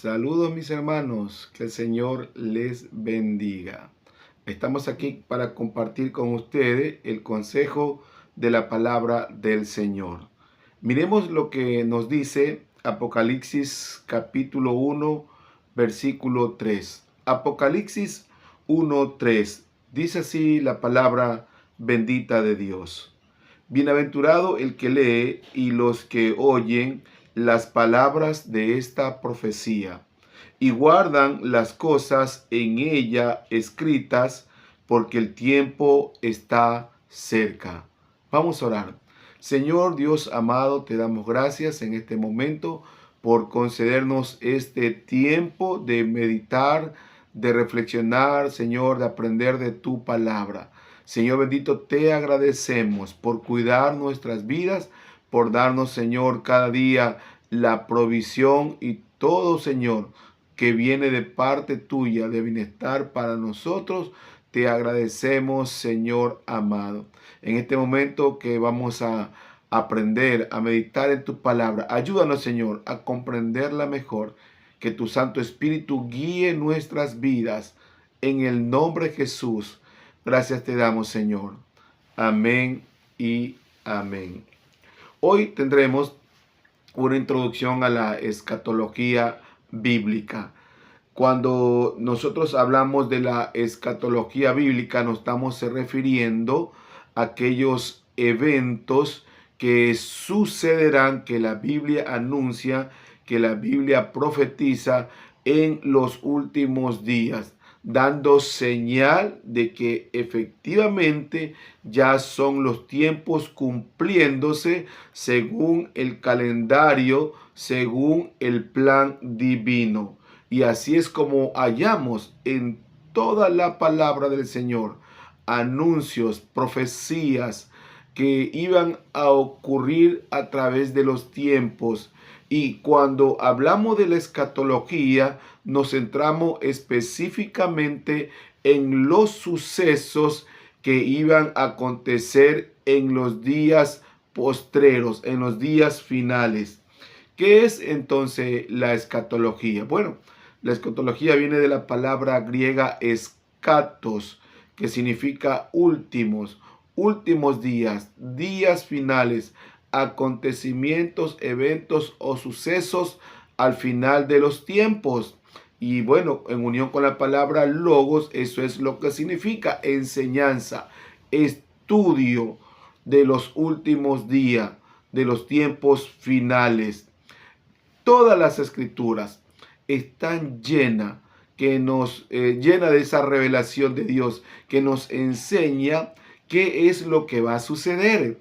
Saludos mis hermanos, que el Señor les bendiga. Estamos aquí para compartir con ustedes el consejo de la palabra del Señor. Miremos lo que nos dice Apocalipsis capítulo 1, versículo 3. Apocalipsis 1, 3. Dice así la palabra bendita de Dios. Bienaventurado el que lee y los que oyen las palabras de esta profecía y guardan las cosas en ella escritas, porque el tiempo está cerca. Vamos a orar. Señor Dios amado, te damos gracias en este momento por concedernos este tiempo de meditar, de reflexionar, Señor, de aprender de tu palabra. Señor bendito, te agradecemos por cuidar nuestras vidas, por darnos, Señor, cada día la provisión y todo, Señor, que viene de parte tuya, de bienestar para nosotros. Te agradecemos, Señor amado. En este momento que vamos a aprender, a meditar en tu palabra, ayúdanos, Señor, a comprenderla mejor. Que tu Santo Espíritu guíe nuestras vidas. En el nombre de Jesús. Gracias te damos, Señor. Amén y amén. Hoy tendremos una introducción a la escatología bíblica. Cuando nosotros hablamos de la escatología bíblica, nos estamos refiriendo a aquellos eventos que sucederán, que la Biblia anuncia, que la Biblia profetiza en los últimos días, dando señal de que efectivamente ya son los tiempos cumpliéndose según el calendario, según el plan divino. Y así es como hallamos en toda la palabra del Señor anuncios, profecías que iban a ocurrir a través de los tiempos. Y cuando hablamos de la escatología, nos centramos específicamente en los sucesos que iban a acontecer en los días postreros, en los días finales. ¿Qué es entonces la escatología? Bueno, la escatología viene de la palabra griega escatos, que significa últimos, últimos días, días finales, acontecimientos, eventos o sucesos al final de los tiempos. Y bueno, en unión con la palabra logos, eso es lo que significa enseñanza, estudio de los últimos días, de los tiempos finales. Todas las escrituras están llenas, que nos llena de esa revelación de Dios, que nos enseña qué es lo que va a suceder.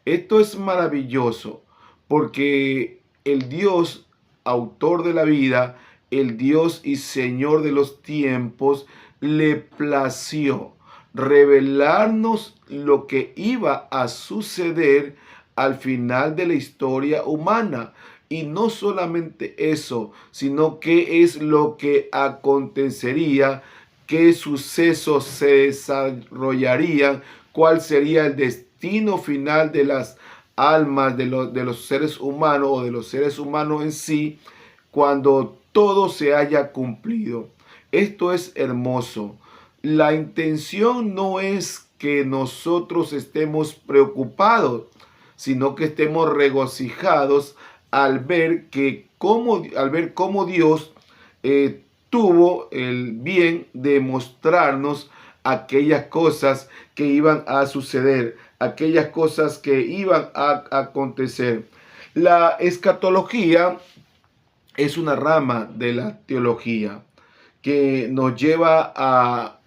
Esto es maravilloso, porque el Dios, autor de la vida, el Dios y Señor de los tiempos, le plació revelarnos lo que iba a suceder al final de la historia humana. Y no solamente eso, sino qué es lo que acontecería, qué sucesos se desarrollarían, cuál sería el destino final de las almas de los seres humanos o de los seres humanos en sí, cuando todo se haya cumplido. Esto es hermoso. La intención no es que nosotros estemos preocupados, sino que estemos regocijados al ver cómo Dios tuvo el bien de mostrarnos aquellas cosas que iban a suceder, aquellas cosas que iban a acontecer. La escatología es una rama de la teología que nos lleva a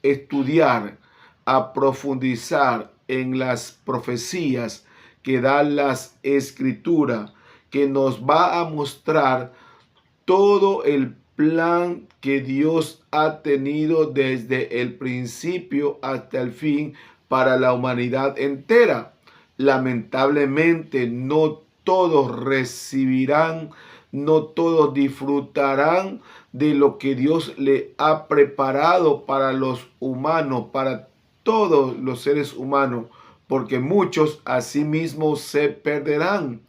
estudiar, a profundizar en las profecías que dan las escrituras, que nos va a mostrar todo el plan que Dios ha tenido desde el principio hasta el fin para la humanidad entera. Lamentablemente no todos recibirán, no todos disfrutarán de lo que Dios le ha preparado para los humanos, para todos los seres humanos, porque muchos asimismo se perderán.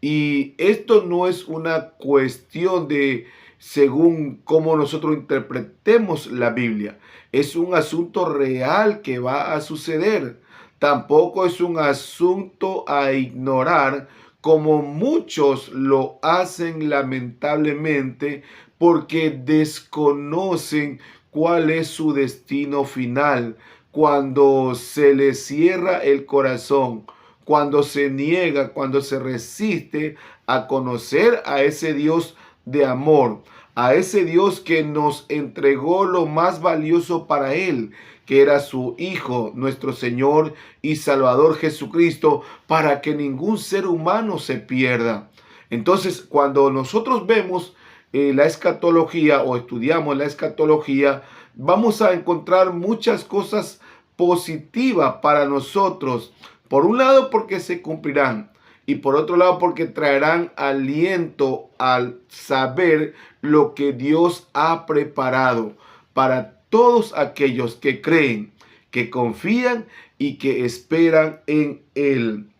Y esto no es una cuestión de según cómo nosotros interpretemos la Biblia. Es un asunto real que va a suceder. Tampoco es un asunto a ignorar, como muchos lo hacen lamentablemente, porque desconocen cuál es su destino final. Cuando se le cierra el corazón, cuando se niega, cuando se resiste a conocer a ese Dios de amor, a ese Dios que nos entregó lo más valioso para Él, que era su Hijo, nuestro Señor y Salvador Jesucristo, para que ningún ser humano se pierda. Entonces, cuando nosotros vemos la escatología o estudiamos la escatología, vamos a encontrar muchas cosas positivas para nosotros. Por un lado, porque se cumplirán, y por otro lado, porque traerán aliento al saber lo que Dios ha preparado para todos aquellos que creen, que confían y que esperan en Él.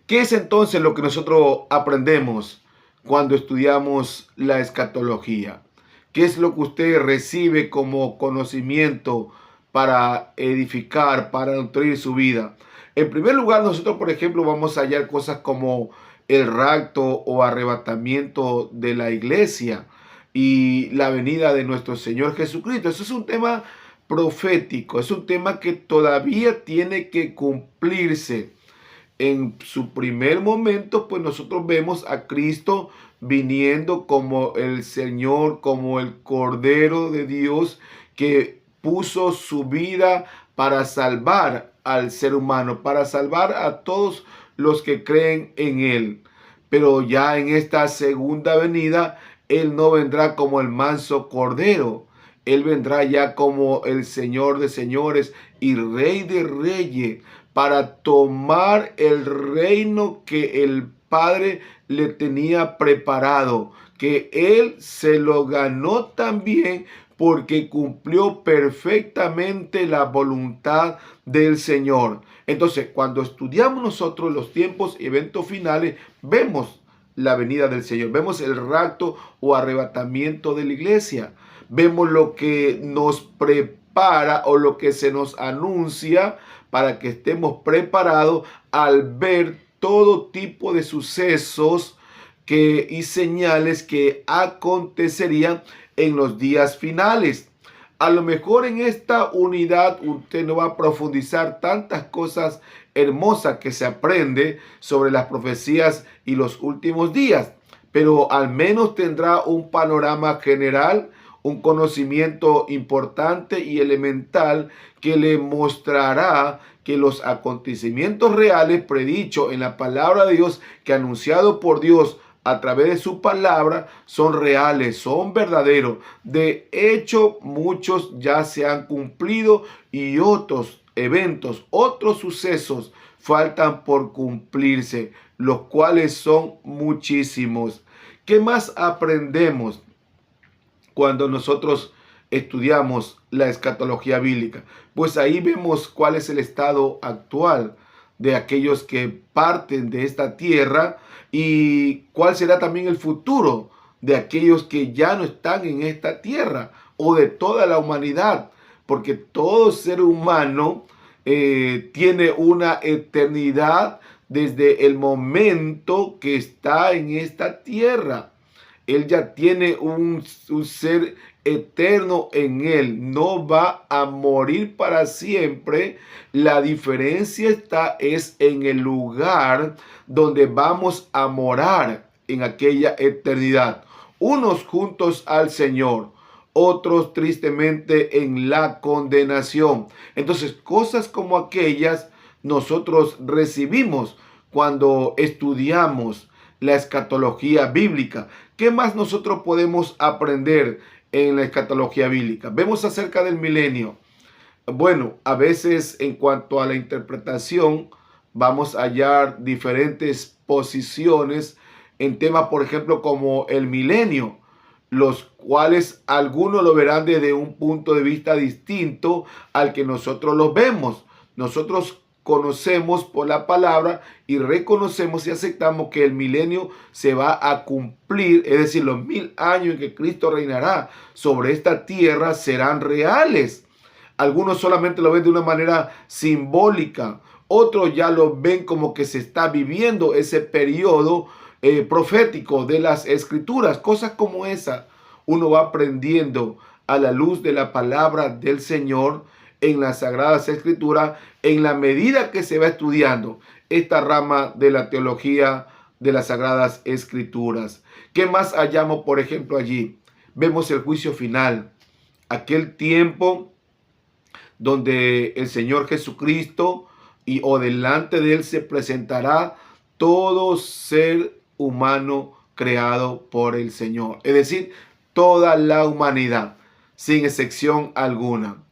¿Qué es entonces lo que nosotros aprendemos cuando estudiamos la escatología? ¿Qué es lo que usted recibe como conocimiento para edificar, para nutrir su vida? En primer lugar, nosotros, por ejemplo, vamos a hallar cosas como el rapto o arrebatamiento de la iglesia y la venida de nuestro Señor Jesucristo. Eso es un tema profético, es un tema que todavía tiene que cumplirse. En su primer momento, pues nosotros vemos a Cristo viniendo como el Señor, como el Cordero de Dios que puso su vida para salvar al ser humano, para salvar a todos los que creen en Él. Pero ya en esta segunda venida, Él no vendrá como el manso Cordero. Él vendrá ya como el Señor de señores y Rey de reyes, para tomar el reino que el Padre le tenía preparado, que Él se lo ganó también porque cumplió perfectamente la voluntad del Señor. Entonces, cuando estudiamos nosotros los tiempos y eventos finales, vemos la venida del Señor, vemos el rapto o arrebatamiento de la iglesia, vemos lo que nos prepara o lo que se nos anuncia para que estemos preparados al ver todo tipo de sucesos y señales que acontecerían en los días finales. A lo mejor en esta unidad usted no va a profundizar tantas cosas hermosas que se aprende sobre las profecías y los últimos días, pero al menos tendrá un panorama general, un conocimiento importante y elemental que le mostrará que los acontecimientos reales predichos en la palabra de Dios, que anunciado por Dios a través de su palabra, son reales, son verdaderos. De hecho, muchos ya se han cumplido y otros eventos, otros sucesos faltan por cumplirse, los cuales son muchísimos. ¿Qué más aprendemos cuando nosotros estudiamos la escatología bíblica? Pues ahí vemos cuál es el estado actual de aquellos que parten de esta tierra y cuál será también el futuro de aquellos que ya no están en esta tierra o de toda la humanidad, porque todo ser humano tiene una eternidad desde el momento que está en esta tierra. Él ya tiene un ser eterno en él. No va a morir para siempre. La diferencia es en el lugar donde vamos a morar en aquella eternidad. Unos juntos al Señor, otros tristemente en la condenación. Entonces, cosas como aquellas nosotros recibimos cuando estudiamos la escatología bíblica. ¿Qué más nosotros podemos aprender en la escatología bíblica? Vemos acerca del milenio. Bueno, a veces en cuanto a la interpretación vamos a hallar diferentes posiciones en temas, por ejemplo, como el milenio, los cuales algunos lo verán desde un punto de vista distinto al que nosotros los vemos. Nosotros conocemos por la palabra y reconocemos y aceptamos que el milenio se va a cumplir, es decir, los 1000 años en que Cristo reinará sobre esta tierra serán reales. Algunos solamente lo ven de una manera simbólica, otros ya lo ven como que se está viviendo ese periodo profético de las escrituras. Cosas como esa uno va aprendiendo a la luz de la palabra del Señor en las Sagradas Escrituras, en la medida que se va estudiando esta rama de la teología de las Sagradas Escrituras. ¿Qué más hallamos, por ejemplo, allí? Vemos el juicio final, aquel tiempo donde el Señor Jesucristo o delante de él se presentará todo ser humano creado por el Señor. Es decir, toda la humanidad, sin excepción alguna.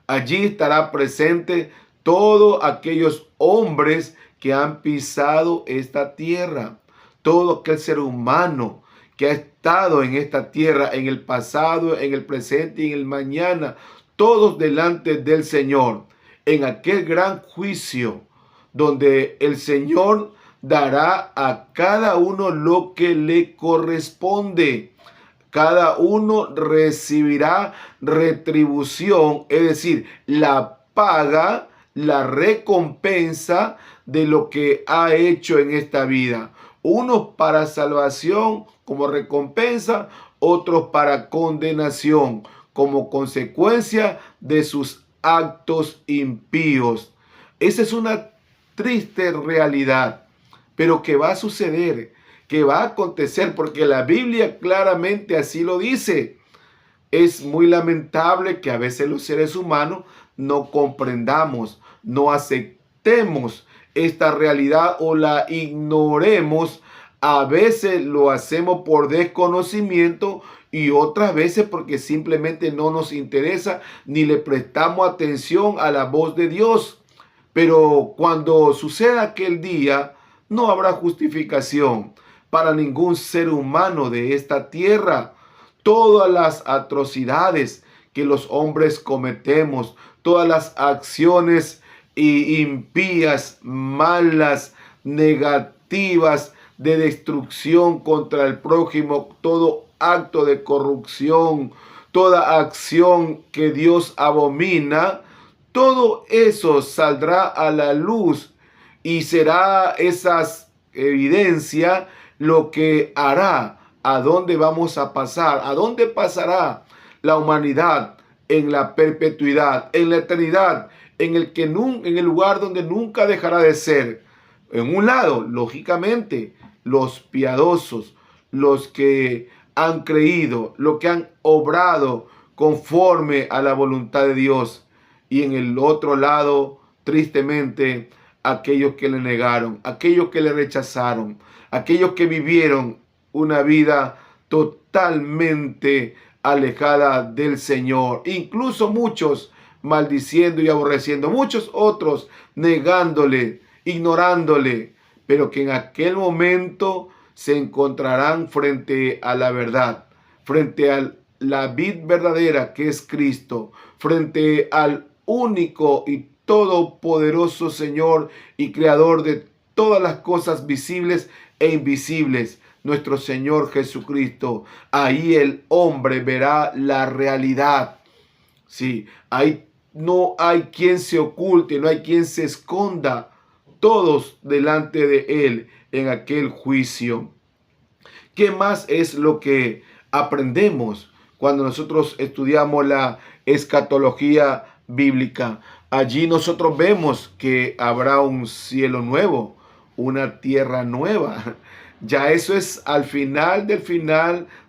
Allí estará presente todos aquellos hombres que han pisado esta tierra, todo aquel ser humano que ha estado en esta tierra en el pasado, en el presente y en el mañana, todos delante del Señor, en aquel gran juicio donde el Señor dará a cada uno lo que le corresponde. Cada uno recibirá retribución, es decir, la paga, la recompensa de lo que ha hecho en esta vida. Unos para salvación como recompensa, otros para condenación como consecuencia de sus actos impíos. Esa es una triste realidad, pero que va a suceder, que va a acontecer, porque la Biblia claramente así lo dice. Es muy lamentable que a veces los seres humanos no comprendamos, no aceptemos esta realidad o la ignoremos. A veces lo hacemos por desconocimiento y otras veces porque simplemente no nos interesa ni le prestamos atención a la voz de Dios. Pero cuando suceda aquel día, no habrá justificación para ningún ser humano de esta tierra. Todas las atrocidades que los hombres cometemos, todas las acciones impías, malas, negativas, de destrucción contra el prójimo, todo acto de corrupción, toda acción que Dios abomina, todo eso saldrá a la luz y será esas evidencias lo que hará a dónde vamos a pasar, a dónde pasará la humanidad en la perpetuidad, en la eternidad, en el lugar donde nunca dejará de ser. En un lado, lógicamente, los piadosos, los que han creído, los que han obrado conforme a la voluntad de Dios. Y en el otro lado, tristemente, aquellos que le negaron, aquellos que le rechazaron, aquellos que vivieron una vida totalmente alejada del Señor. Incluso muchos maldiciendo y aborreciendo, muchos otros negándole, ignorándole, pero que en aquel momento se encontrarán frente a la verdad, frente a la vid verdadera que es Cristo, frente al único y todopoderoso Señor y Creador de todas las cosas visibles e invisibles, nuestro Señor Jesucristo. Ahí el hombre verá la realidad. Sí, ahí no hay quien se oculte, no hay quien se esconda. Todos delante de él en aquel juicio. ¿Qué más es lo que aprendemos cuando nosotros estudiamos la escatología bíblica? Allí nosotros vemos que habrá un cielo nuevo, una tierra nueva. Ya eso es al final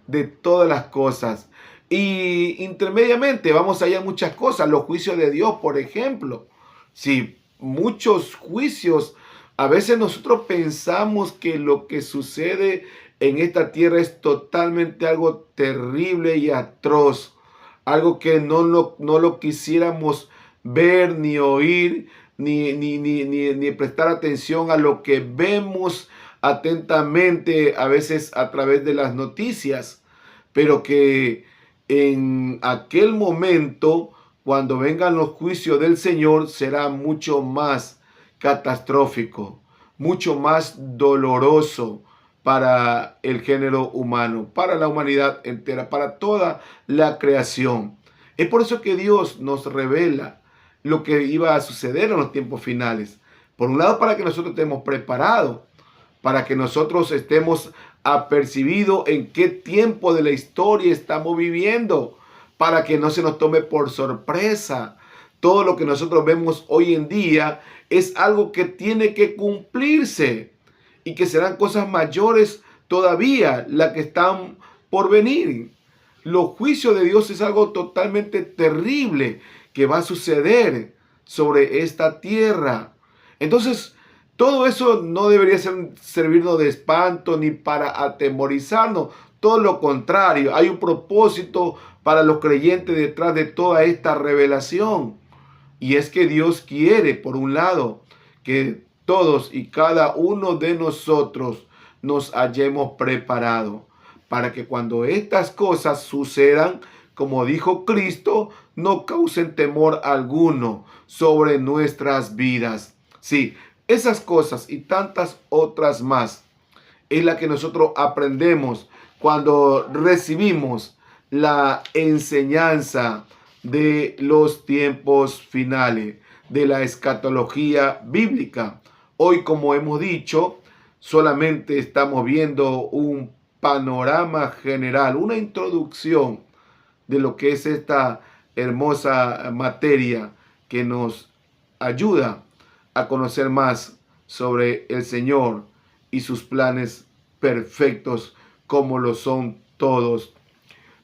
de todas las cosas. Y intermediamente vamos a hallar muchas cosas. Los juicios de Dios, por ejemplo. Sí, muchos juicios. A veces nosotros pensamos que lo que sucede en esta tierra es totalmente algo terrible y atroz. Algo que no lo quisiéramos ver, ni oír, ni prestar atención a lo que vemos atentamente a veces a través de las noticias. Pero que en aquel momento, cuando vengan los juicios del Señor, será mucho más catastrófico, mucho más doloroso para el género humano, para la humanidad entera, para toda la creación. Es por eso que Dios nos revela lo que iba a suceder en los tiempos finales. Por un lado, para que nosotros estemos preparados, para que nosotros estemos apercibidos en qué tiempo de la historia estamos viviendo, para que no se nos tome por sorpresa. Todo lo que nosotros vemos hoy en día es algo que tiene que cumplirse y que serán cosas mayores todavía las que están por venir. Los juicios de Dios es algo totalmente terrible que va a suceder sobre esta tierra. Entonces, todo eso no debería servirnos de espanto ni para atemorizarnos. Todo lo contrario, hay un propósito para los creyentes detrás de toda esta revelación. Y es que Dios quiere, por un lado, que todos y cada uno de nosotros nos hayamos preparado para que cuando estas cosas sucedan, como dijo Cristo, no causen temor alguno sobre nuestras vidas. Sí, esas cosas y tantas otras más es la que nosotros aprendemos cuando recibimos la enseñanza de los tiempos finales, de la escatología bíblica. Hoy, como hemos dicho, solamente estamos viendo un panorama general, una introducción de lo que es esta hermosa materia que nos ayuda a conocer más sobre el Señor y sus planes perfectos como lo son todos.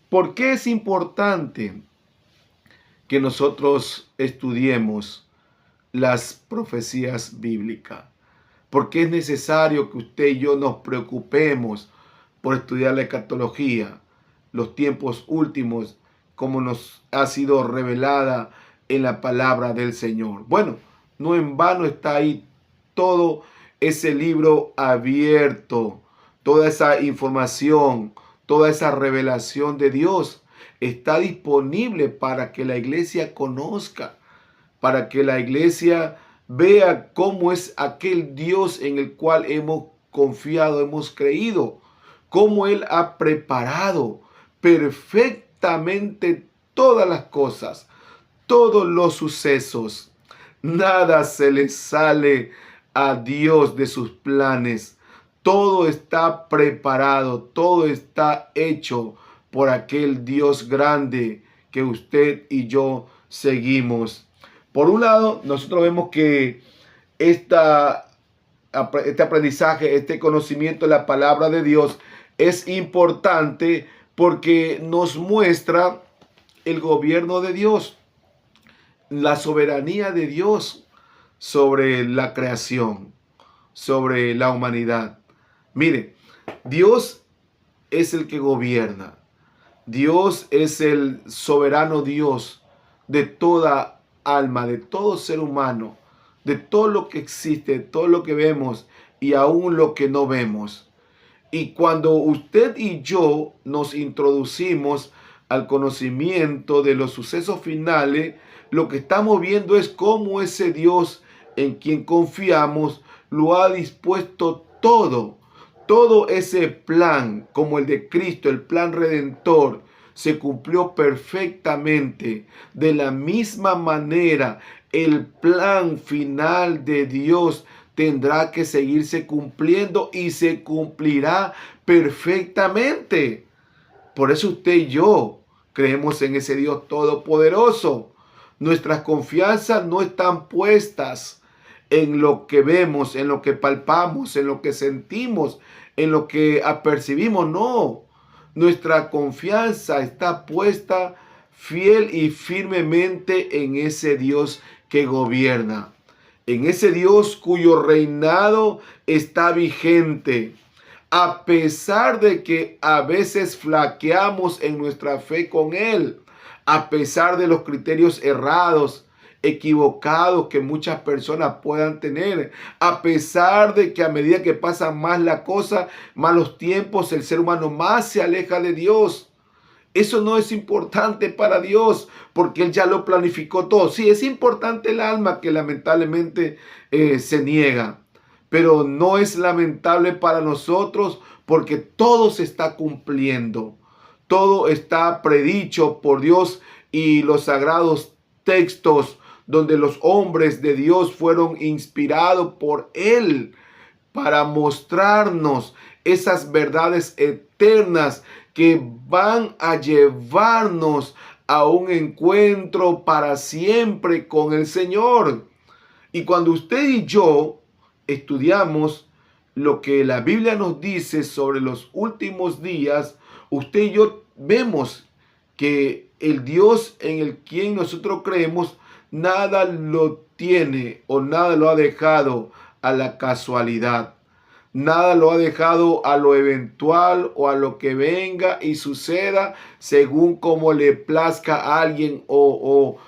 ¿Por qué es importante que nosotros estudiemos las profecías bíblicas? ¿Por qué es necesario que usted y yo nos preocupemos por estudiar la escatología, los tiempos últimos, como nos ha sido revelada en la palabra del Señor? Bueno, no en vano está ahí todo ese libro abierto, toda esa información, toda esa revelación de Dios está disponible para que la iglesia conozca, para que la iglesia vea cómo es aquel Dios en el cual hemos confiado, hemos creído, cómo Él ha preparado perfectamente todas las cosas, todos los sucesos. Nada se le sale a Dios de sus planes. Todo está preparado, todo está hecho por aquel Dios grande que usted y yo seguimos. Por un lado, nosotros vemos que este aprendizaje, este conocimiento de la palabra de Dios es importante porque nos muestra el gobierno de Dios, la soberanía de Dios sobre la creación, sobre la humanidad. Mire, Dios es el que gobierna. Dios es el soberano Dios de toda alma, de todo ser humano, de todo lo que existe, de todo lo que vemos y aún lo que no vemos. Y cuando usted y yo nos introducimos al conocimiento de los sucesos finales, lo que estamos viendo es cómo ese Dios en quien confiamos lo ha dispuesto todo. Todo ese plan, como el de Cristo, el plan redentor, se cumplió perfectamente. De la misma manera, el plan final de Dios tendrá que seguirse cumpliendo y se cumplirá perfectamente. Por eso usted y yo creemos en ese Dios todopoderoso. Nuestras confianzas no están puestas en lo que vemos, en lo que palpamos, en lo que sentimos, en lo que apercibimos. No, nuestra confianza está puesta fiel y firmemente en ese Dios que gobierna, en ese Dios cuyo reinado está vigente. A pesar de que a veces flaqueamos en nuestra fe con Él, a pesar de los criterios errados, equivocados que muchas personas puedan tener, a pesar de que a medida que pasan más la cosa, más los tiempos, el ser humano más se aleja de Dios. Eso no es importante para Dios porque Él ya lo planificó todo. Sí, es importante el alma que lamentablemente se niega, pero no es lamentable para nosotros porque todo se está cumpliendo. Todo está predicho por Dios y los sagrados textos donde los hombres de Dios fueron inspirados por Él para mostrarnos esas verdades eternas que van a llevarnos a un encuentro para siempre con el Señor. Y cuando usted y yo estudiamos lo que la Biblia nos dice sobre los últimos días, usted y yo vemos que el Dios en el quien nosotros creemos nada lo tiene o nada lo ha dejado a la casualidad. Nada lo ha dejado a lo eventual o a lo que venga y suceda según como le plazca a alguien o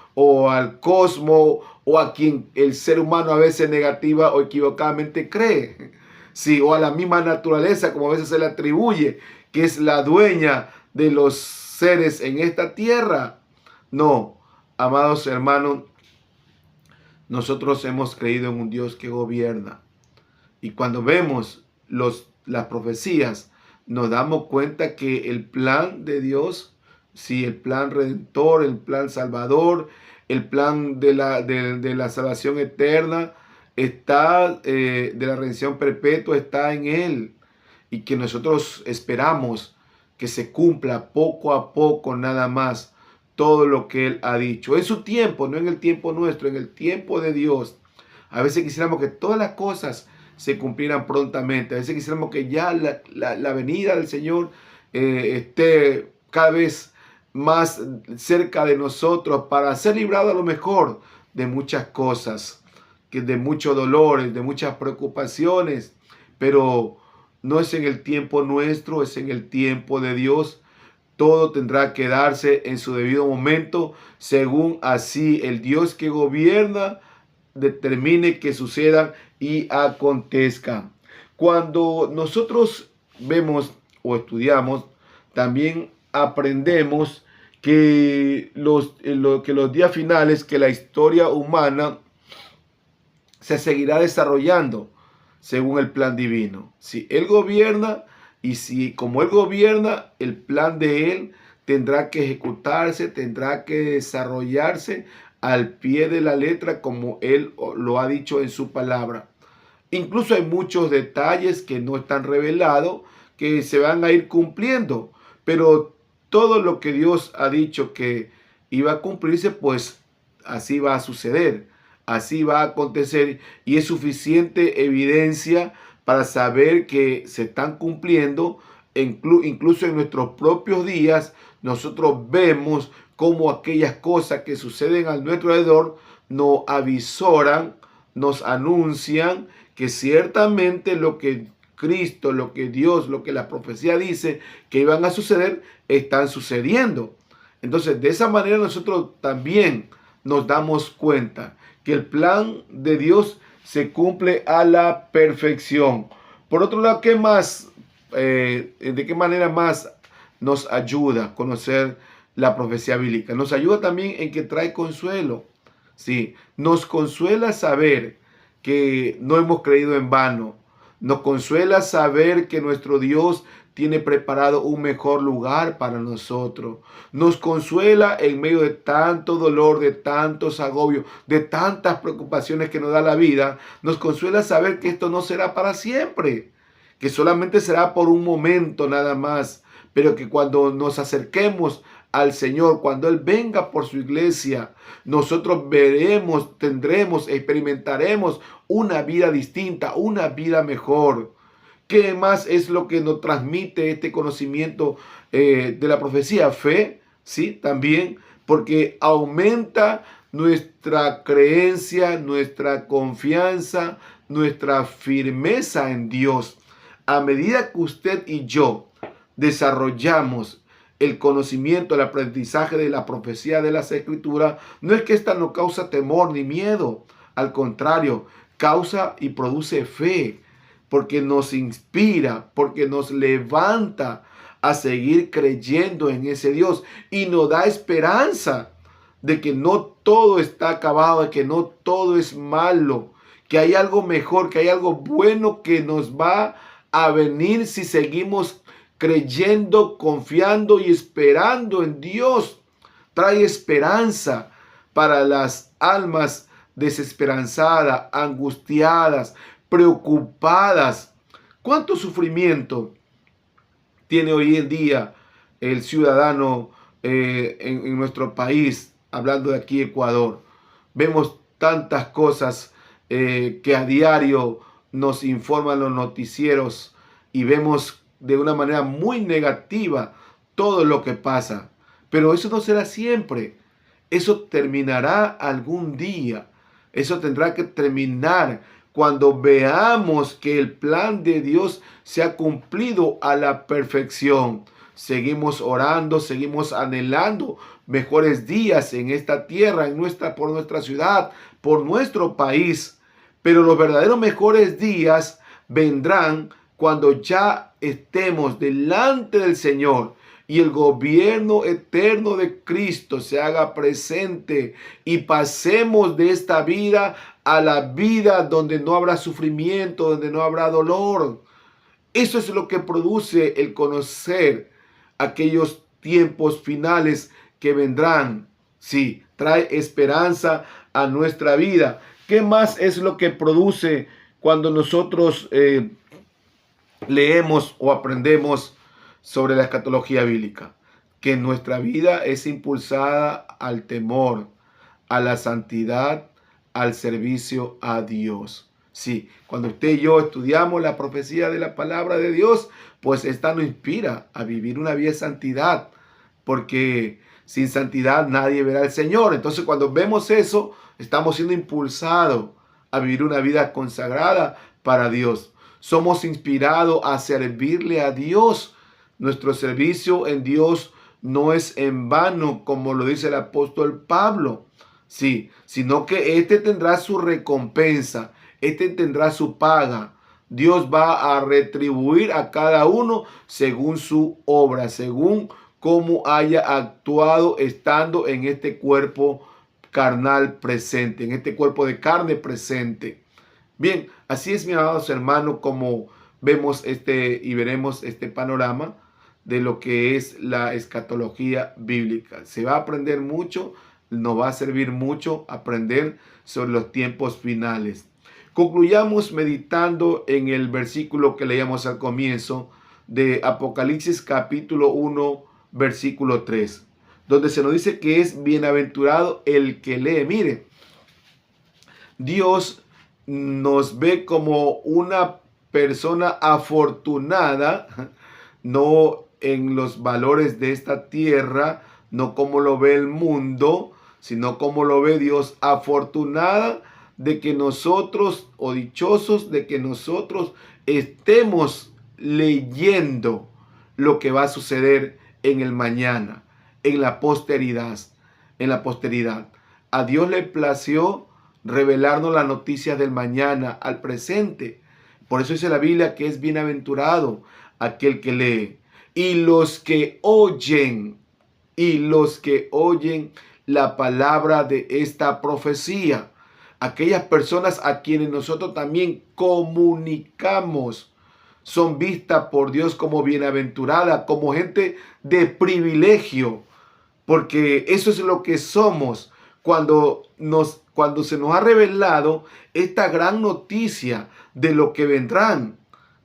al cosmos o a quien el ser humano a veces negativa o equivocadamente cree. Sí, o a la misma naturaleza como a veces se le atribuye, que es la dueña de los seres en esta tierra. No, amados hermanos, nosotros hemos creído en un Dios que gobierna. Y cuando vemos las profecías, nos damos cuenta que el plan de Dios, sí, el plan redentor, el plan salvador, el plan de la salvación eterna, está, de la redención perpetua, está en Él. Y que nosotros esperamos que se cumpla poco a poco nada más todo lo que Él ha dicho. En su tiempo, no en el tiempo nuestro, en el tiempo de Dios. A veces quisiéramos que todas las cosas se cumplieran prontamente. A veces quisiéramos que ya la venida del Señor esté cada vez más cerca de nosotros para ser librado a lo mejor de muchas cosas, de muchos dolores, de muchas preocupaciones, pero no es en el tiempo nuestro, es en el tiempo de Dios. Todo tendrá que darse en su debido momento, según así el Dios que gobierna determine que suceda y acontezca. Cuando nosotros vemos o estudiamos, también aprendemos que los días finales, que la historia humana se seguirá desarrollando según el plan divino. Si Él gobierna y si como Él gobierna, el plan de Él tendrá que ejecutarse, tendrá que desarrollarse al pie de la letra como Él lo ha dicho en su palabra. Incluso hay muchos detalles que no están revelados, que se van a ir cumpliendo, pero todo lo que Dios ha dicho que iba a cumplirse, pues así va a suceder, así va a acontecer, y es suficiente evidencia para saber que se están cumpliendo. Incluso en nuestros propios días nosotros vemos cómo aquellas cosas que suceden a nuestro alrededor nos avisoran, nos anuncian que ciertamente lo que Cristo, lo que Dios, lo que la profecía dice que iban a suceder, están sucediendo. Entonces, de esa manera nosotros también nos damos cuenta que el plan de Dios se cumple a la perfección. Por otro lado, ¿qué más? ¿De qué manera más nos ayuda a conocer la profecía bíblica? Nos ayuda también en que trae consuelo. Sí, nos consuela saber que no hemos creído en vano. Nos consuela saber que nuestro Dios tiene preparado un mejor lugar para nosotros. Nos consuela en medio de tanto dolor, de tantos agobios, de tantas preocupaciones que nos da la vida. Nos consuela saber que esto no será para siempre, que solamente será por un momento nada más, pero que cuando nos acerquemos al Señor, cuando Él venga por su iglesia, nosotros veremos, tendremos, experimentaremos una vida distinta, una vida mejor. ¿Qué más es lo que nos transmite este conocimiento de la profecía? Fe, sí, también, porque aumenta nuestra creencia, nuestra confianza, nuestra firmeza en Dios. A medida que usted y yo desarrollamos el conocimiento, el aprendizaje de la profecía de las Escrituras, no es que esta no causa temor ni miedo. Al contrario, causa y produce fe, porque nos inspira, porque nos levanta a seguir creyendo en ese Dios y nos da esperanza de que no todo está acabado, de que no todo es malo, que hay algo mejor, que hay algo bueno que nos va a venir si seguimos creyendo, confiando y esperando en Dios. Trae esperanza para las almas desesperanzadas, angustiadas, preocupadas. ¿Cuánto sufrimiento tiene hoy en día el ciudadano en nuestro país? Hablando de aquí, Ecuador. Vemos tantas cosas que a diario nos informan los noticieros y vemos de una manera muy negativa todo lo que pasa. Pero eso no será siempre. Eso terminará algún día. Eso tendrá que terminar cuando veamos que el plan de Dios se ha cumplido a la perfección. Seguimos orando, seguimos anhelando mejores días en esta tierra, por nuestra ciudad, por nuestro país. Pero los verdaderos mejores días vendrán cuando ya estemos delante del Señor y el gobierno eterno de Cristo se haga presente y pasemos de esta vida a la vida donde no habrá sufrimiento, donde no habrá dolor. Eso es lo que produce el conocer aquellos tiempos finales que vendrán. Sí, trae esperanza a nuestra vida. ¿Qué más es lo que produce cuando nosotros leemos o aprendemos sobre la escatología bíblica? Que nuestra vida es impulsada al temor, a la santidad, al servicio a Dios. Sí, cuando usted y yo estudiamos la profecía de la palabra de Dios, pues esta nos inspira a vivir una vida de santidad, porque sin santidad nadie verá al Señor. Entonces, cuando vemos eso, estamos siendo impulsados a vivir una vida consagrada para Dios. Somos inspirados a servirle a Dios. Nuestro servicio en Dios no es en vano, como lo dice el apóstol Pablo. Sí, sino que este tendrá su recompensa, este tendrá su paga. Dios va a retribuir a cada uno según su obra, según cómo haya actuado estando en este cuerpo carnal presente, en este cuerpo de carne presente. Bien, así es, mis amados hermanos, como vemos y veremos este panorama de lo que es la escatología bíblica. Se va a aprender mucho, nos va a servir mucho aprender sobre los tiempos finales. Concluyamos meditando en el versículo que leíamos al comienzo de Apocalipsis capítulo 1, versículo 3, donde se nos dice que es bienaventurado el que lee. Mire, Dios nos ve como una persona afortunada, no en los valores de esta tierra, no como lo ve el mundo, sino como lo ve Dios, afortunada de que nosotros, o dichosos de que nosotros estemos leyendo lo que va a suceder en el mañana, en la posteridad, A Dios le plació revelarnos las noticias del mañana al presente. Por eso dice la Biblia que es bienaventurado aquel que lee. Y los que oyen la palabra de esta profecía. Aquellas personas a quienes nosotros también comunicamos son vistas por Dios como bienaventuradas, como gente de privilegio, porque eso es lo que somos cuando se nos ha revelado esta gran noticia de lo que vendrán.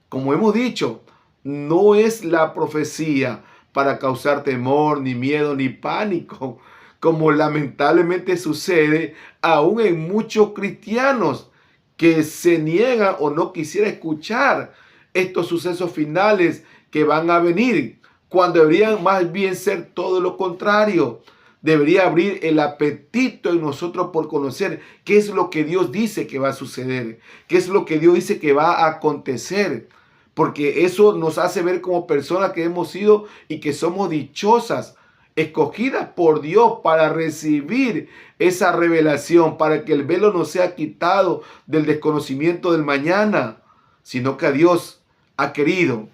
Como hemos dicho, no es la profecía para causar temor, ni miedo, ni pánico, como lamentablemente sucede aún en muchos cristianos que se niegan o no quisieran escuchar estos sucesos finales que van a venir, cuando deberían más bien ser todo lo contrario. Debería abrir el apetito en nosotros por conocer qué es lo que Dios dice que va a suceder, qué es lo que Dios dice que va a acontecer, porque eso nos hace ver como personas que hemos sido y que somos dichosas, escogidas por Dios para recibir esa revelación, para que el velo no sea quitado del desconocimiento del mañana, sino que Dios ha querido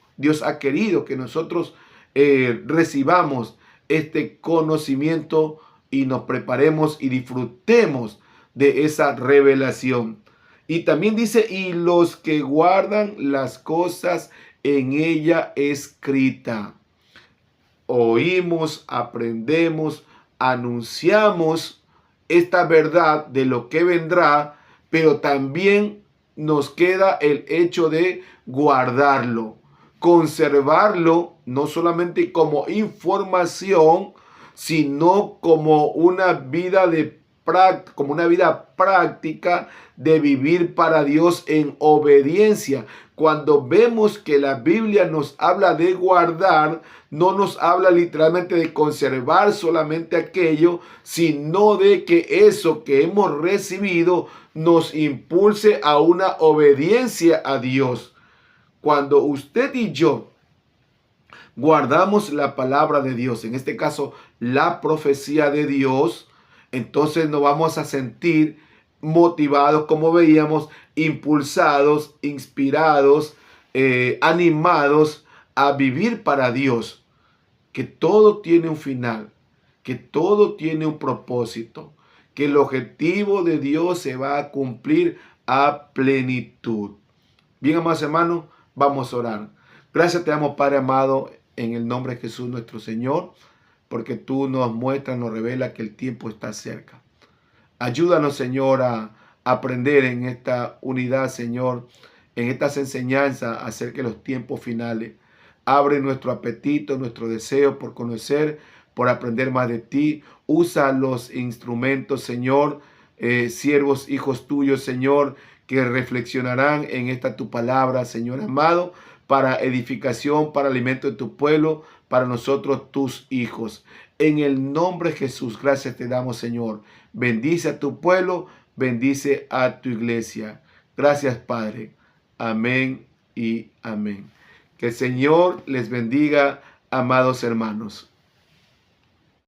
que nosotros recibamos este conocimiento y nos preparemos y disfrutemos de esa revelación. Y también dice, y los que guardan las cosas en ella escrita. Oímos, aprendemos, anunciamos esta verdad de lo que vendrá, pero también nos queda el hecho de guardarlo, conservarlo, no solamente como información, sino como una vida práctica de vivir para Dios en obediencia. Cuando vemos que la Biblia nos habla de guardar, no nos habla literalmente de conservar solamente aquello, sino de que eso que hemos recibido nos impulse a una obediencia a Dios. Cuando usted y yo guardamos la palabra de Dios, en este caso la profecía de Dios, entonces nos vamos a sentir motivados, como veíamos, impulsados, inspirados, animados a vivir para Dios, que todo tiene un final, que todo tiene un propósito, que el objetivo de Dios se va a cumplir a plenitud. Bien, amados hermanos, vamos a orar. Gracias te damos, Padre amado, en el nombre de Jesús nuestro Señor, porque tú nos muestras, nos revela que el tiempo está cerca. Ayúdanos, Señor, a aprender en esta unidad, Señor, en estas enseñanzas acerca de los tiempos finales. Abre nuestro apetito, nuestro deseo por conocer, por aprender más de ti. Usa los instrumentos, Señor, siervos, hijos tuyos, Señor, que reflexionarán en esta tu palabra, Señor amado, para edificación, para alimento de tu pueblo, para nosotros tus hijos. En el nombre de Jesús, gracias te damos, Señor. Bendice a tu pueblo, bendice a tu iglesia. Gracias, Padre. Amén y amén. Que el Señor les bendiga, amados hermanos.